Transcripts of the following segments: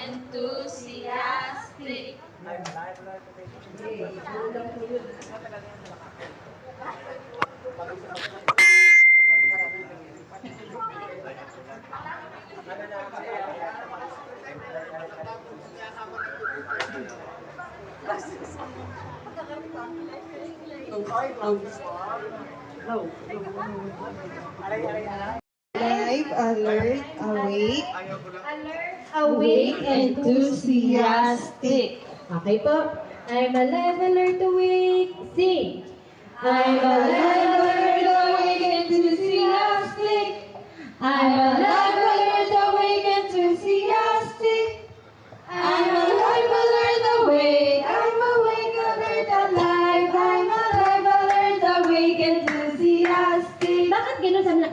Enthusiastic. Live, alert, awake. Awake, enthusiastic. Okay po. I'm alive, alert, awake. Sing. I'm alive, alert, awake, enthusiastic. I'm alive, alert, awake, enthusiastic. I'm alive, alert, awake. I'm awake, alert, alive. I'm alive, alert, awake, enthusiastic. Bakit gano'n sabi na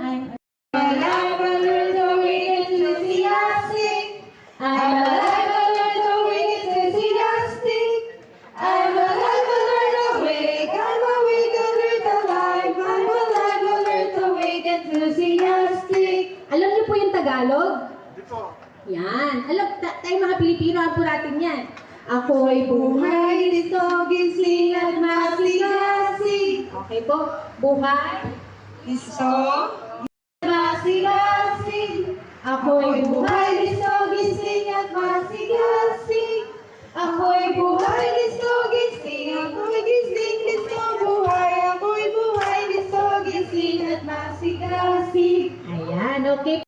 I'm alive, alert, awake, enthusiastic. I'm alive, alert, awake, enthusiastic. I'm alive, alert, awake. I'm awake, alert, alive. I'm alive, alert, awake, enthusiastic. Alam niyo po yung Tagalog? Di po. Yan. Alam, tayo mga Pilipino, ang po natin yan. Ako'y buhay, dito, gising at masigasig. Okay po. Buhay, Iso, masigasig. Ako'y buhay, dito, gising at masigasig. Ako'y buhay, dito, gising. Ako'y gising, dito, buhay. Ako'y buhay, dito, gising at masigasig. Ayan, okay.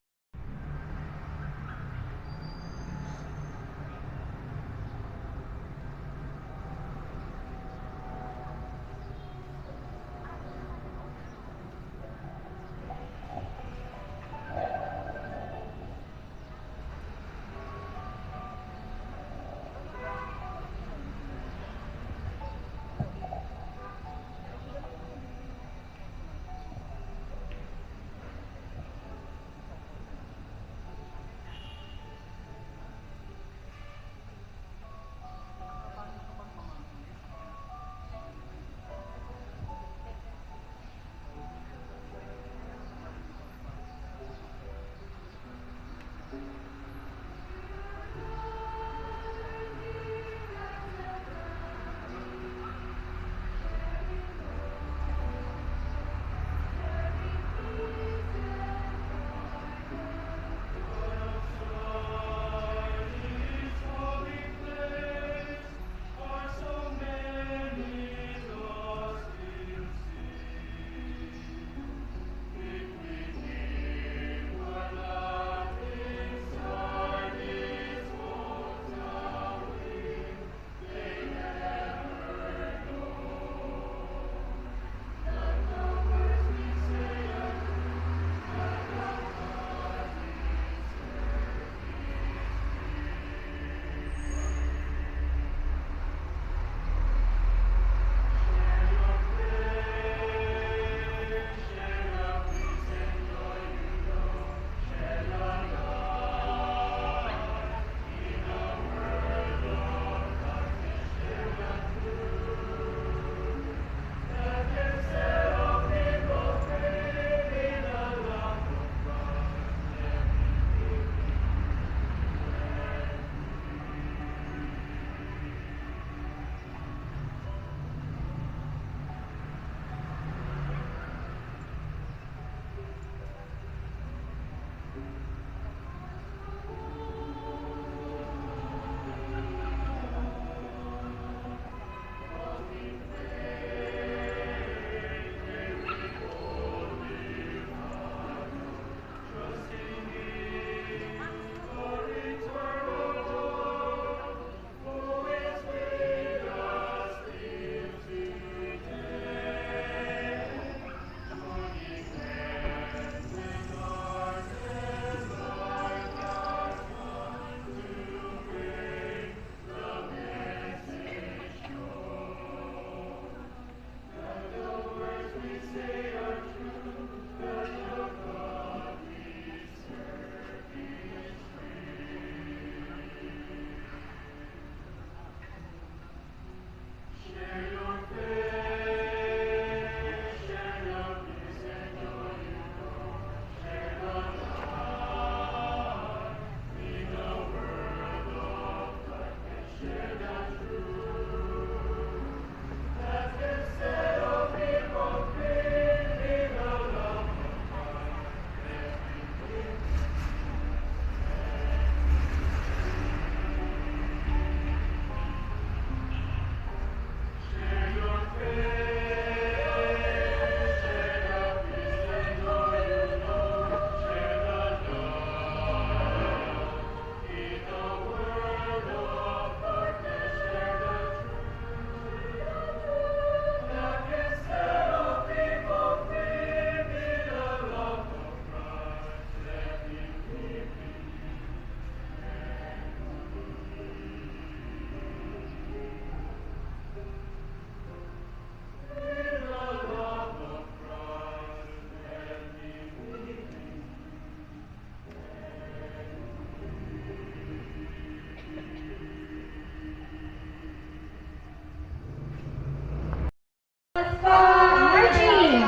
Marching!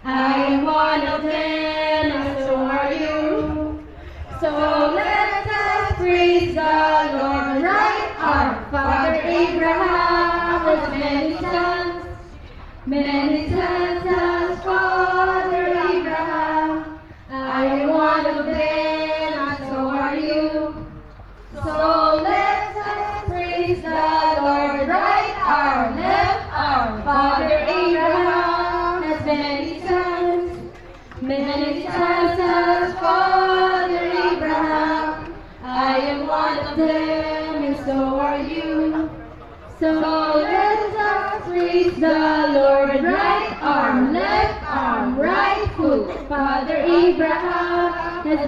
I am one of them, and so are you. So let us praise the Lord, right? Our father Abraham has many sons as Father Abraham. I am one of them, and so are you. So let us praise the Lord, right? Our left, our father Abraham has many sons as Father Abraham. I am one of them, and so are you. So let us praise the Lord, right arm, left arm, right foot. Father Abraham has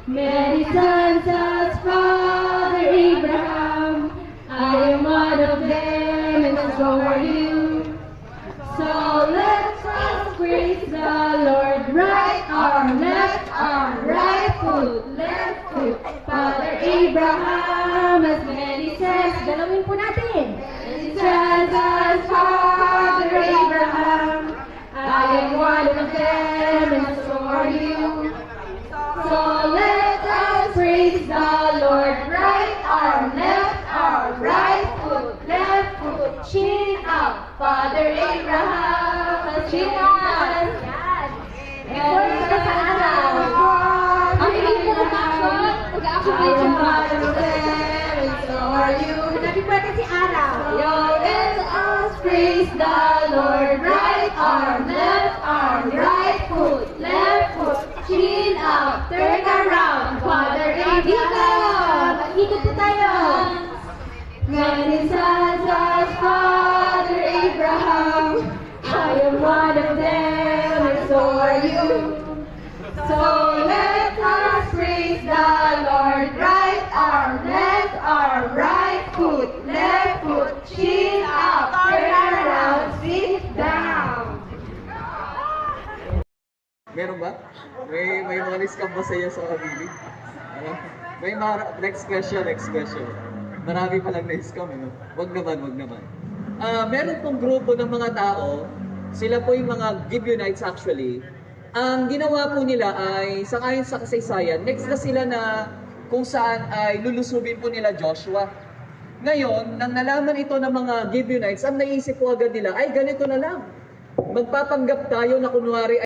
many sons as Father Abraham. I am one of them, and so are you. So let us praise the Lord, right arm, right foot, left foot. Father Abraham has many sons. Dalawin po natin. Many sons as Father Abraham. I am one of them, and so are you. So let us praise the Lord, right arm, right foot, left foot, chin up. Father Abraham, chin up. Effort ka sa araw. Ang hindi po mag-action, mag-action din siya. So are you. Nabi pwede si araw. Yo, let us praise the Lord, right arm, right foot, left foot, chin up, turn around. Father Abraham, ikot po tayo. Many sons as Father Abraham. I am one of them, and so are you. So let us praise the Lord, right arm, right foot, left foot, chin up, turn around, sit down. Meron ba? May mga niskam ba sa iyo sa kabili? Ano? May mga, next question. Marami palang na-scam, ano? Wag naman. Meron pong grupo ng mga tao, sila po yung mga Gibeonites actually. Ang ginawa po nila ay, sangayon sa kasaysayan, next na sila na kung saan ay lulusubin po nila Joshua. Ngayon, nang nalaman ito ng mga Gibeonites, ang naisip po agad nila, ay ganito na lang. Magpapanggap tayo na kunwari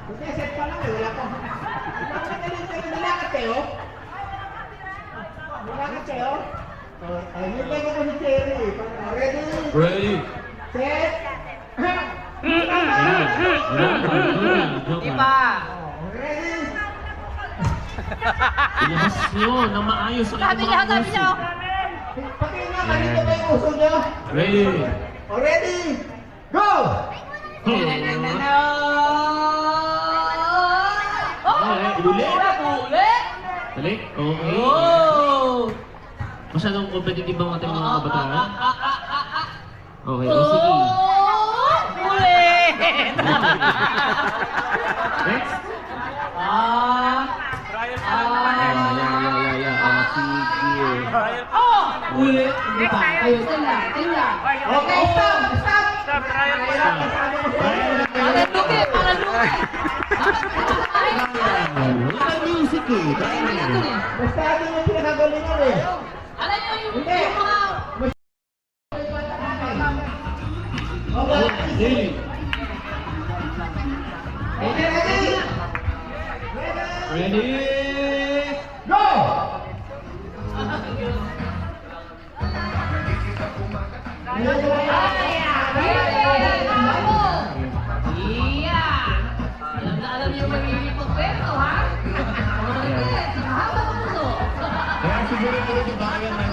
Kasi set pa lang eh, wala pa. Nilakad kayo? Nilakad kayo? Ay, nilagay ko si Cherry eh. Ready? Ready. Set? Iba! Ready? Ilabas nyo na maayos ang Sabi niyo, sabi niyo! Pati nga, kanito ba yung uso nyo? Ready. Ready? Go! Ulit. Ulit! Balik. Okay. Oh! Masyadong competitive ang ating mga kabataan. Okay, o sige. Ulit! Next. Sige. Ulit! Hindi pa. Ayun lang. Ayun lang. Okay, stop! Stop! Parang lugi! Parang lugi! Wala music eh. Basta atin yung pinakagalingan eh. Alam niyo yung Hindi. mga... Okay. Ready. Ready? Ready. Go! Alam na alam niyo magiging pagpento, ha? Mahaba mo ito. Kaya siguro ito yung bayan ng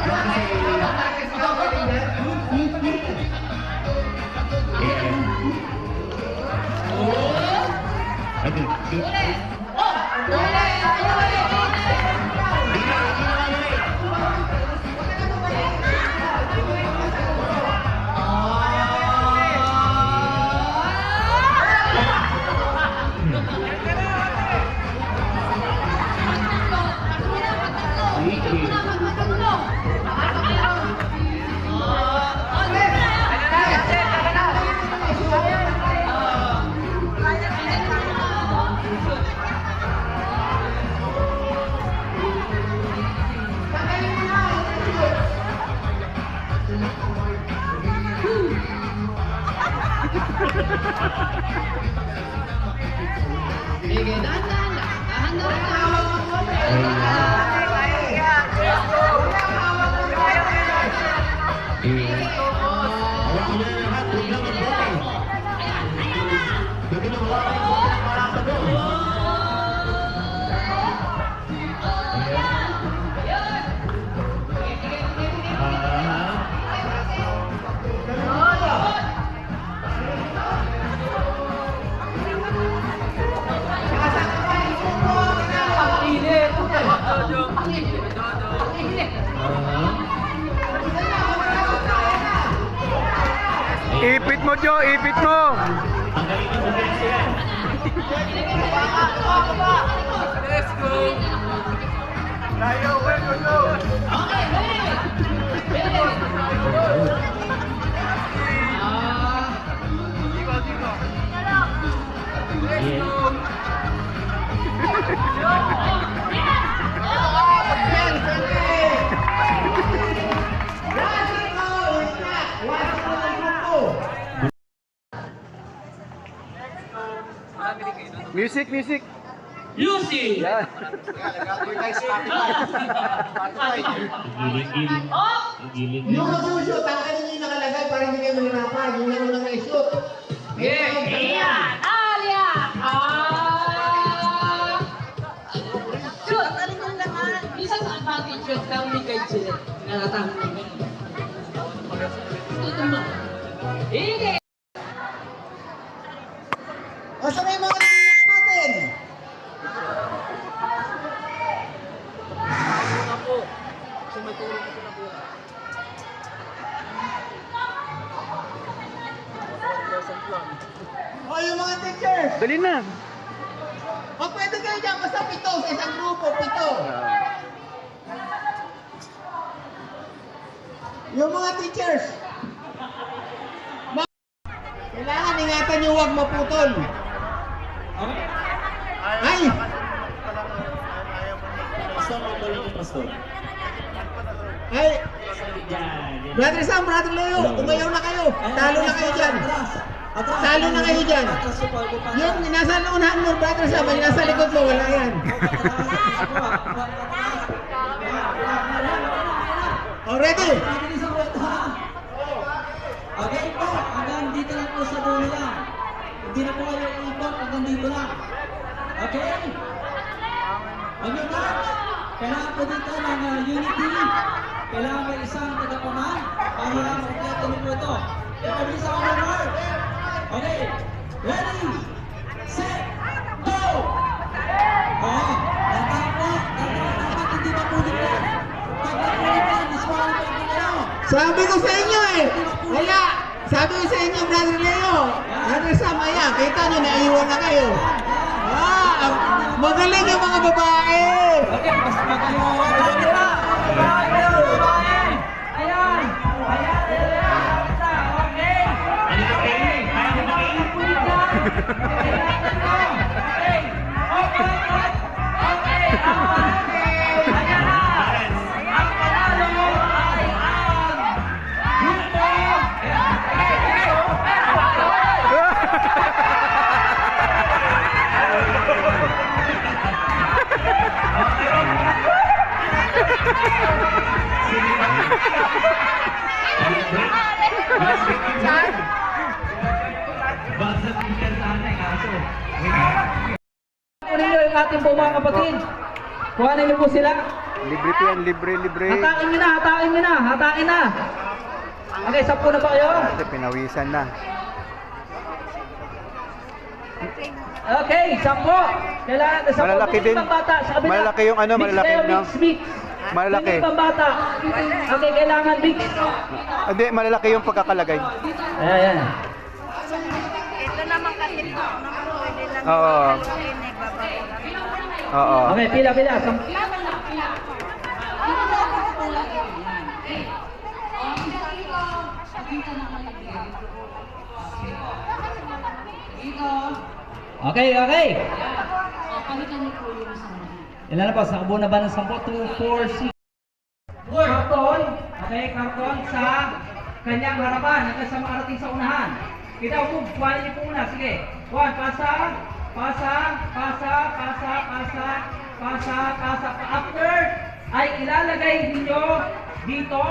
mo, Jo, ipit mo. Music, music. Lucy! Yan. Gilid. Yung mag-shoot, tanggalin niyo yung nakalagay para hindi kayo mahirapan. Yung naman lang i-shoot. Ayan! Alia! Shoot! Isang advantage yun, pero may guide sila. Natatang mo. Hindi! O, saan na yung mga nililip natin? O, yung mga teachers. Dali na. O, pwede kayo dyan. Basta 7 sa isang grupo. 7. Yung mga teachers. Kailangan ingatan nyo huwag maputol. Ay! Ay! Brother Sam, Brother Leo, umayaw na kayo. Talo na kayo dyan. Talo na kayo dyan. Yung nasa unahan mo, Brother Sam, yung nasa likod mo, wala yan. Oh, ready? Okay po, hanggang dito lang po sa dulo lang. Hindi na po kayo ikot, hanggang dito lang. Okay? Okay ba? Kailangan po dito ng unity. Kailangan may isang tagapaman para mag-kompleto niyo po ito. Ipabilis ako ng word. Okay? Ready? Set! Go! Oo. Dapat hindi na po dito. Pag napulit yan, disqualify po kayo. Sabi ko sa inyo eh. Kaya, sabi ko sa inyo, Brother Leo. Brother Sam, ayan, kita nyo, naiwan na kayo. Magaling yung mga babae. Okay, mas magaling. Ayan! Kunin nyo yung ating po mga kapatid. Kuhanin nyo po sila. Libre po yan, libre, libre. Hatain nyo na, hatain nyo na, hatain na. Okay, 10 na ba kayo? Kasi pinawisan na. Okay, 10. Kailangan, 10. Malalaki din. Bata, sa kabila. Malalaki yung ano, Mix malalaki kayo, no? mix. Malalaki. Hindi pambata. Okay, kailangan mix. Hindi, malalaki yung pagkakalagay. Ayan. Ito naman kasi po, pwede lang Oo. Oo. Okay, pila. Okay. Ilan na po? Sakbo na ba ng 10? 2, 4, 6. Karton. Okay, karton sa kanyang harapan. Hanggang sa makarating sa unahan. Kita, move. Kuhanin niyo po muna. Sige. Juan, pasa. After, ay ilalagay ninyo dito.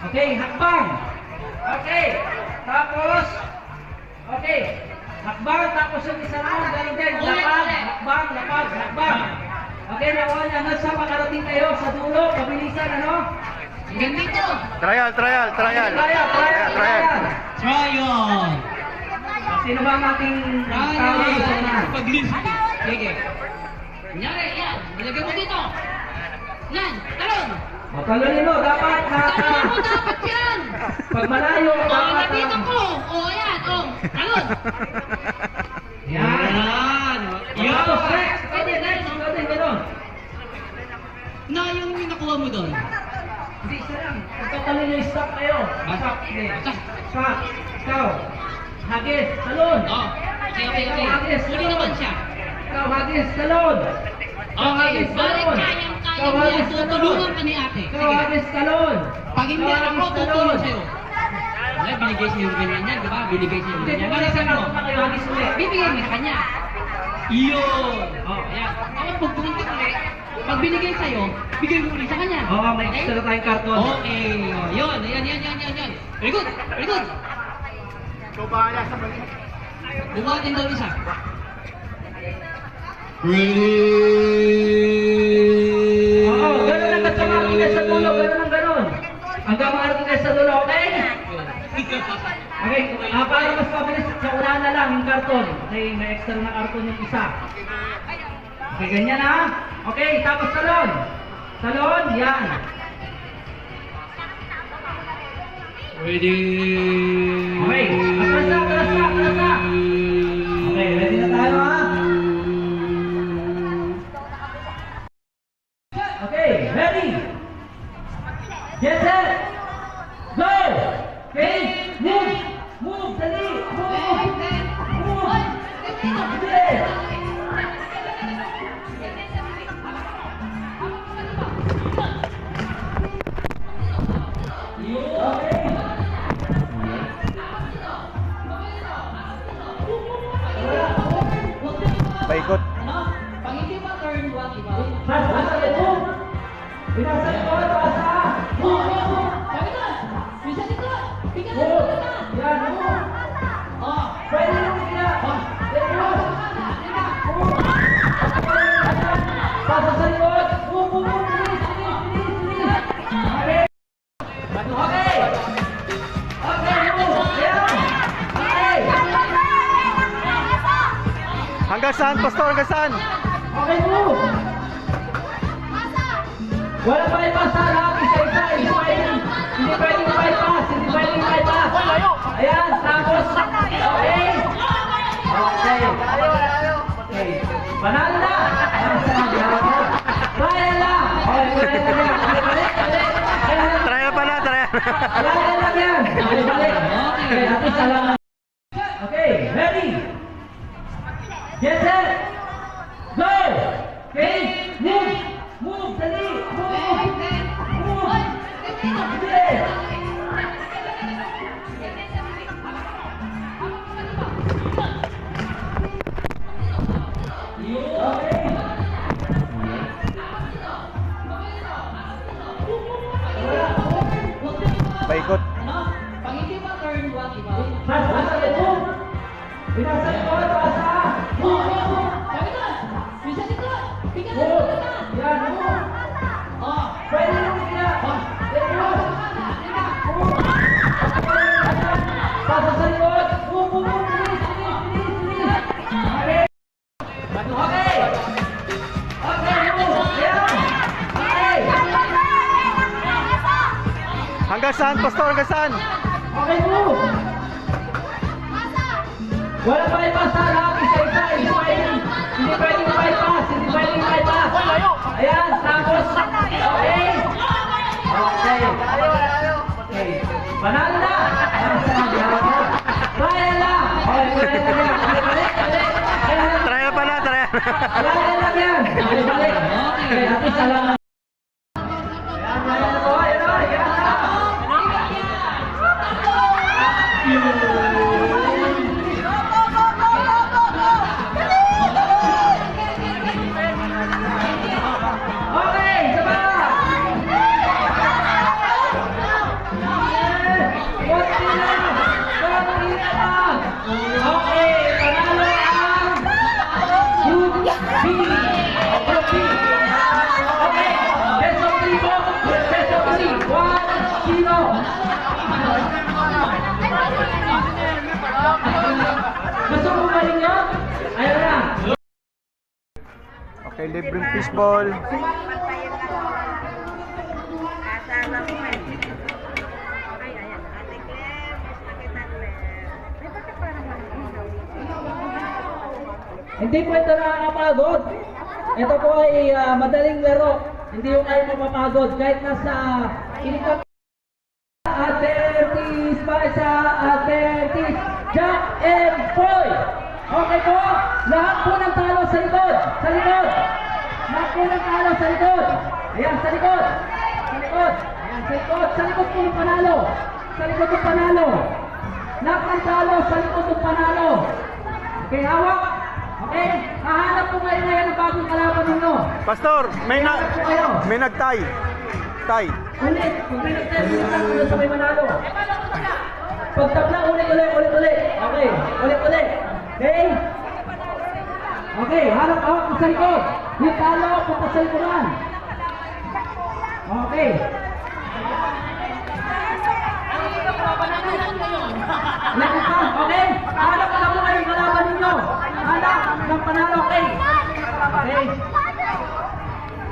Okay, hakbang. Okay. Tapos, okay. Hakbang, tapos yung isa naman, ganun din. Lakbang. Okay, nakuha niya. Hanggang sa makarating kayo sa dulo. Pabilisan, ano? Hanggang dito. Trial. Trial. Sino ba ang ating tao sa unahan? Sige. Kunyari, yan. Ilagay mo dito. Yan. Talon. O, talunin mo, dapat Talon mo dapat yan! pag malayo, O, dapat lapitan ko! O, ayan, o! Talon! Yan! Tapos next! Pwede, next! Pwede, gano'n. Na yung nakuha mo doon. Hindi, isa lang. Pagkatalon yung stop kayo. Stop. Sige. Stop. Ikaw. Hagis. Talon. Oh, okay. Hagis. Huli naman siya. Ikaw, hagis. Talon. Ikaw, Okay, hagis. balik Talon. kayang Ikaw, niya. hagis. Tutulungan ka ni ate. Ikaw, Sige. hagis. Talon. Pag hindi Ikaw, ako, hagis. tutulong sa'yo. Wala, binigay sa'yo yung ganyan yan, di ba? Binigay sa'yo yung Hindi, ganyan. kung Balikan mo. na kayo, hagis ulit. Bibigay mo sa kanya. Iyon. Oh, ayan. Ako, pag pumunta ulit, pag binigay sa'yo, bigay mo ulit sa kanya. Oo, may extra tayong karton. Okay. Oh, yun. Yan. Very good. Ikaw bahala sa balik. Bumatin daw isa. Oo, gano'n ang kasamangin sa dulo, gano'n. Hanggang makarating sa dulo, okay? Okay, para mas mabilis, sa una na lang yung karton. Okay, may extra na karton yung isa. Okay, ganyan ha? Okay, tapos talon. Talon, yan. Ready. Okay, atras na. Okay, ready na tayo ha? Okay, ready? Get set! Go! Okay, move, dali, move! Bilis! Okay. Paikot. Pag hindi ba turn 1, iba? Basta, move! Binasa ko, basta! Bisa dito! Bigyan na Move! dito na! Yan, move! Oh! Pwede yung kaya! Let's go! Pasa sa likod! Move! Bilis! Okay! Okay! Okay, move! Ayan! Okay! Hanggang saan, Pastor? Hanggang saan? Okay, move! Wala bypass ha, lahat isa-isa. Hindi pwedeng bypass. Ayan, tapos. Okay. Panalo na. Trial lang. Okay, Trial pala, trial. Trial lang yan. Balik. Okay, natin salamat. Okay, ready? Get set. Go! Okay, move, dali, move! Bilis! Okay. Paikot. Pag hindi ba turn 1, iba? Basta, move! Binasa ko, basta! Bisa dito! Bigyan na Move! dito na! Yan, move! Oh! Pwede yung kaya! Let's go! Move! Pasa sa likod! Move! Bilis! Okay! Okay! Okay, move! Ayan! Okay! Hanggang saan, Pastor? Hanggang saan? Okay, move! Wala bypass ha, lahat isa-isa. Hindi pwedeng bypass. Ayan, tapos. Okay. Panalo na. Trial lang. Okay, Trial pala, trial. Trial lang yan. Balik. Okay, natin salamat. Ayan na po. Ayan na. Okay, sama! Okay, panalo ang Group B. Group B. Okay, best of 3 po. Best of 3. 1-0. Gusto mo ba rin yun? Ayaw na. Okay, libreng fishball. Kala ko eh. Ay, ayan. Ate Clem, miss na kita, Clem. Ay, bakit parang Hindi po ito nakakapagod. Ito po ay madaling laro. Hindi yung kayo mapapagod. Kahit nasa ilikap Advertis, Paisa, Advertis, Jack and Boy. Okay po? Lahat po ng talo sa likod. Sa likod. Lahat po ng talo sa likod. Ayan, sa likod. Sa likod. Ayan, sa likod. Sa likod po ng panalo. Sa likod ng panalo. Lahat ng talo sa likod ng panalo. Okay, hawak. Okay, hahanap po kayo ngayon ng bagong kalaban ninyo. Pastor, Hahanap po kayo. may nagtay. Tay. Ulit, kung may nagtayo sa may manalo. Pagtabla, ulit. Okay, ulit. Okay? Okay, harap ko sa likod. Yung talo, punta sa likuran. Okay. Lakot ka, okay? Hanap na po kayo yung kalaban ninyo. Hanap ng panalo, okay? Okay.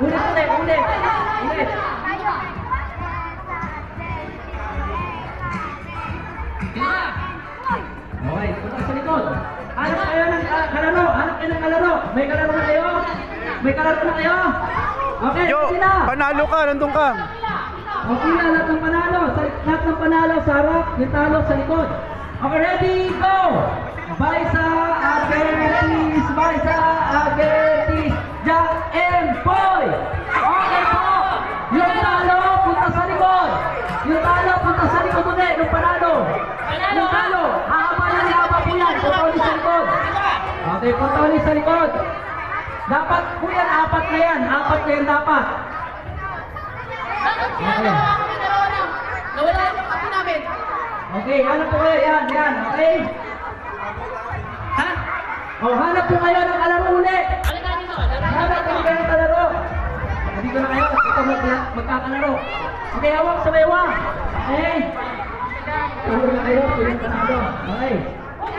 Ulit. Okay, punta sa likod. Hanap kayo ng kalaro. May kalaro na kayo? Okay, Yo, sila. panalo ka, nandun ka. Okay na, lahat ng panalo sa harap, yung talo sa likod. Okay, ready, go! Baisa, Agertis, Jack and Boy! Okay po! Yung talo, punta sa likod! Ulit, yung panalo! Yung talo, hahaba po yan, punta ulit sa likod! Okay, punta ulit sa likod! Dapat po yan, apat na yan dapat! Okay. Nawala yung kape namin. Okay, hanap po kayo. Yan. Okay? Ha? Hanap po kayo ng kalaro ulit. Hanap po kayo ng kalaro. Dito na kayo. Ito magkakalaro. Okay, hawak sa baywa. Okay? Kalaro na kayo. Piling panalo. Okay.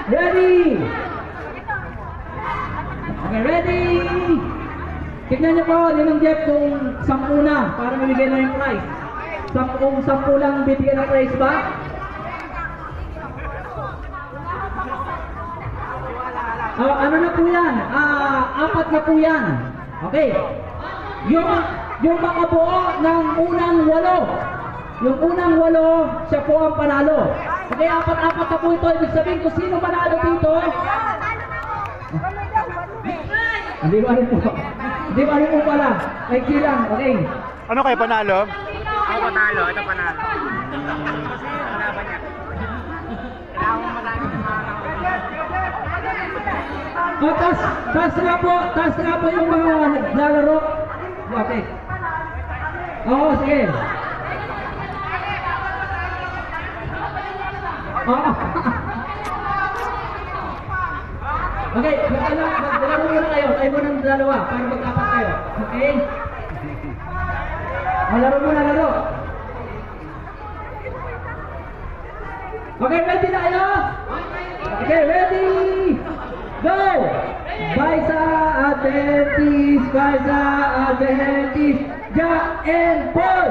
Ready? Okay, ready? Tignan niyo po, Ninong Jeff, kung 10 na para mamigay na yung prize. Kung 10 lang bibigyan ng prize ba? Ano na po yan? 4 na po yan. Okay. Yung makabuo ng unang 8. Yung unang 8, siya po ang panalo. Okay, 4 na po ito. Ibig sabihin kung sino panalo dito. Hindi ba rin po pala. Ay, kilang. Okay. Ano kayo, panalo? Ako panalo, ito panalo. Kasi kalaban niya. Kailangan mo marami ng Taas na po yung mga naglalaro. Okay. Oo, sige. Oo. Okay, magdala muna kayo. Tayo muna ng dalawa para mag-apat kayo. Okay? Laro muna, laro. Okay, ready na kayo? Okay, ready? Go! Baisa, Advertis, Jack and Boy!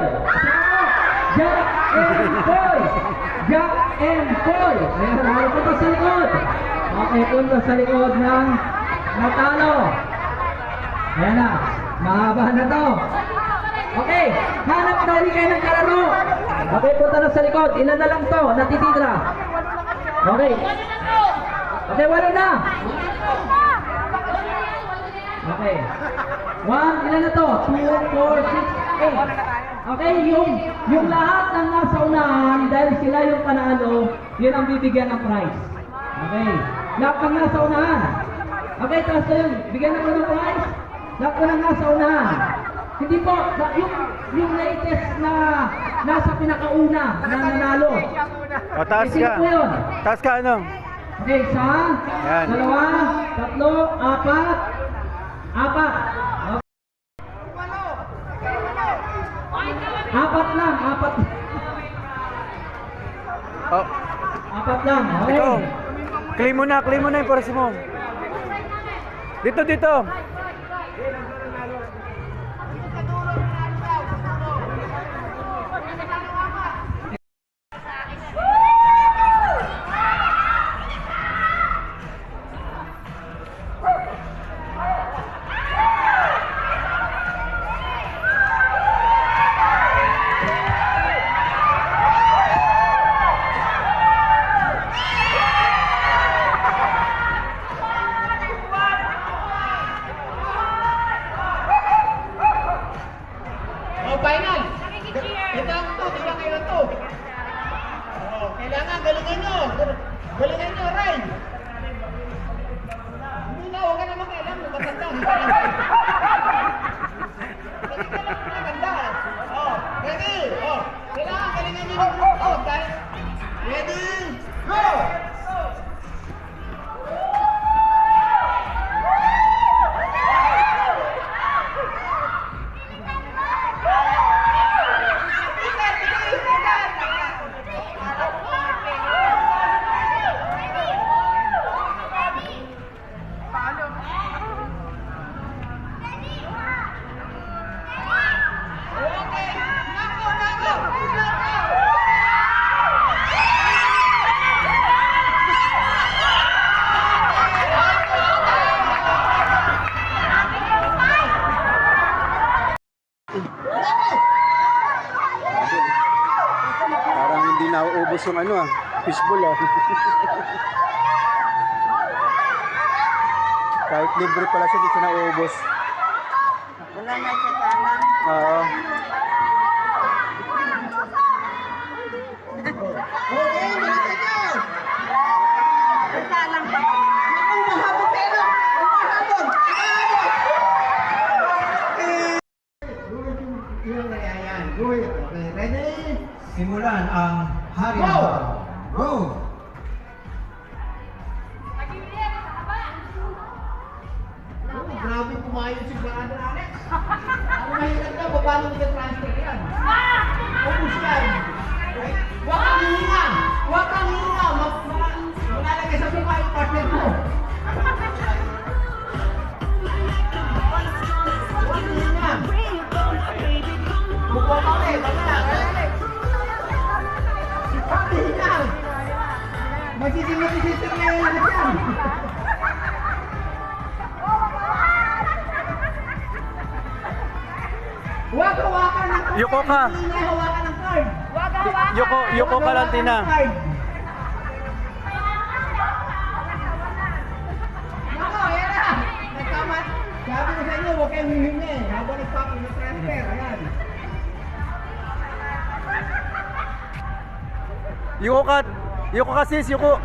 Ayan, harap punta sa likod. Okay, punta sa likod ng natalo. Ayan na, mahaba na to. Okay, hanap na ulit kayo ng kalaro. Okay, punta na sa likod. Ilan na lang to, natitira. Okay. Okay, 8 na. Okay. 1, ilan na to? 2, 4, 6, 8. Okay, yung lahat ng nasa unahan, dahil sila yung panalo, yun ang bibigyan ng prize. Okay. Lahat ng nasa unahan. Okay, tapos yun, bigyan na ko ng prize. Lahat ng nasa unahan. Hindi po, yung latest na nasa pinakauna na nanalo. O, taas Sino ka. po yun? Taas ka, ano? Okay, 1, 2, 3, 4. Apat lang. Oh, 4 lang. Okay. ikaw. Claim mo na yung pores mo. Dito. Oh, final. Ito ang to, tingnan kayo to. Oh, kailangan galingan nyo. Galingan nyo, Ray. Hindi na, huwag ka na makialam. Matanda. Hindi ka lang maganda. Oh, ready? Oh, kailangan galingan nyo ng group to. Ready? Go! Parang hindi nauubos yung ano fishbowl Kahit libre pala siya, di siya nauubos. Wala na siya tama. Oo. Okay, bilisan nyo! Basta lang pa. Ang mahabot kayo! Ang mahabot! Yung nangyayaan. Okay, ready? Simulan ang hari Go! Go! Oh, grabe pumayo si Brother Alex. Ang mahirap na, paano nila transfer yan? Ubus yan. Huwag kang hihinga! Huwag kang hihinga! Malalagay sa buka yung partner mo. Huwag kang hihinga! Buka ka ulit! Alex! Huwag kang hihinga! Magsisimot-isisip na yung lahat yan. Huwag hawakan ng card. Yuko ka. Hindi niya hawakan ng card. Yuko ka lang, Tina. Nako, yan na. Nagkamat. Sabi ko sa inyo, huwag kayong hihingi. Habang nagpapag-transfer. Ayan. Yuko ka sis, yuko.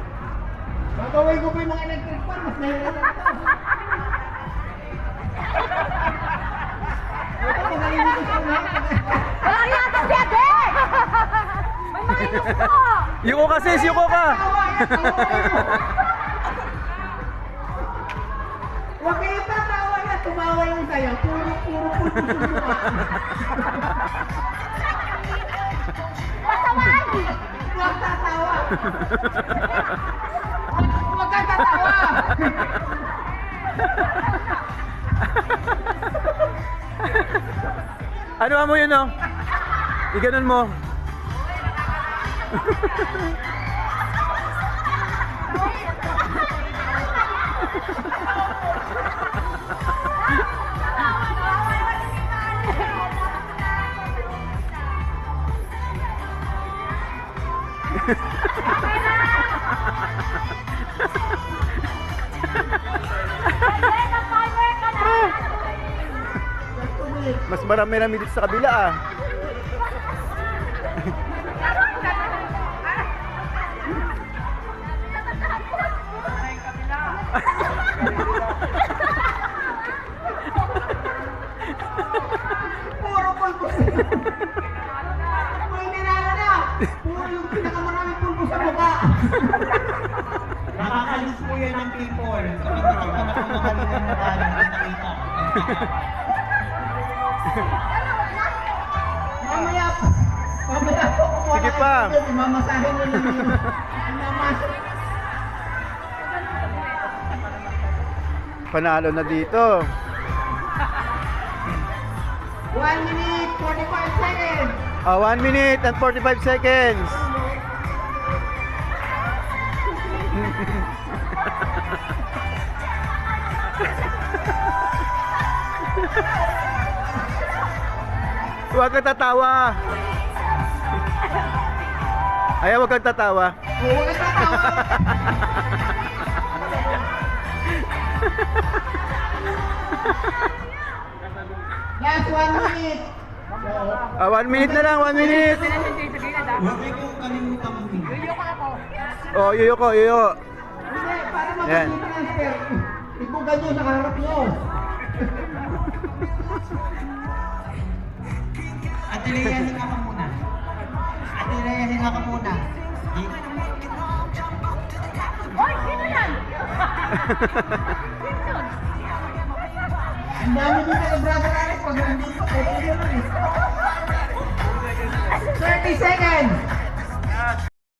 Babaway ko pa yung mga electric fan. Mas mahirap na ito. Ito, magaling ko sa unahan. Walang yata siya, de! May minus po! Yuko ka sis, yuko ka. Tawa, yan, tawa kayo. Huwag kayo tatawa yan. Tumawa yung sayo. Puro pulpo. Pasawan! Huwag tatawa. Huwag kang tatawa. Ano mo yun Iganon mo. Mas marami dito sa kabila Puro pulpo. May nilala na. Puro yung pinakamaraming pulpo sa mukha. Nakakalis po yan ng people. Kapag nakita na kung makalimutan mo tayo, nakita. Mamaya po kumuha Sige na pa. kayo dito. Mamasahin nyo lang yung mamas. Panalo na dito. 1 minute, 45 seconds. 1 minute and 45 seconds. Huwag kang tatawa. Ayaw, huwag kang tatawa. Huwag kang tatawa. Last 1 minute. 1 minute na lang, 1 minute. Huwag kayo kalimutan mo. Oh, yuyo ko, yuyo. Hindi, para Yan. makapag-transfer. Ibugan nyo sa harap nyo. Ate Lea, hinga ka muna. Ate Lea, hinga ka muna. Hoy, sino yan? Ang dami dito kay Brother Alex. Pag nandito, pwede nyo lang eh. 30 seconds.